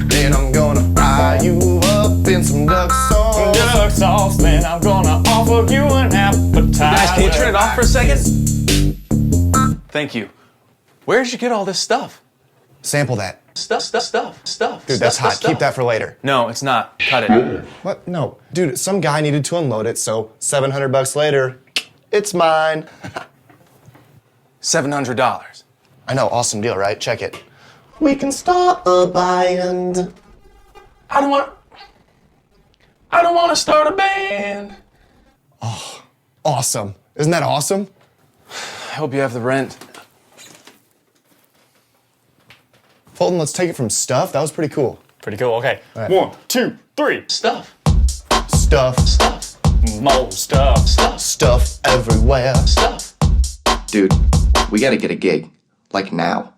Then I'm gonna fry you up in some duck sauce. Duck sauce, then I'm gonna offer you an appetizer. Guys, can you turn it off for a second? Thank you. Where did you get all this stuff? Sample that. Stuff. Dude, that's hot. Keep that for later. No, it's not. Cut it. What? No. Dude, some guy needed to unload it, so $700 later, it's mine. $700. I know, awesome deal, right? Check it. We can start a band. I don't want to start a band. Oh, awesome. Isn't that awesome? I hope you have the rent. Fulton, let's take it from stuff. That was pretty cool. Pretty cool, okay. Right. 1, 2, 3. Stuff. More stuff. Stuff everywhere. Stuff. Dude, we gotta get a gig. Like now.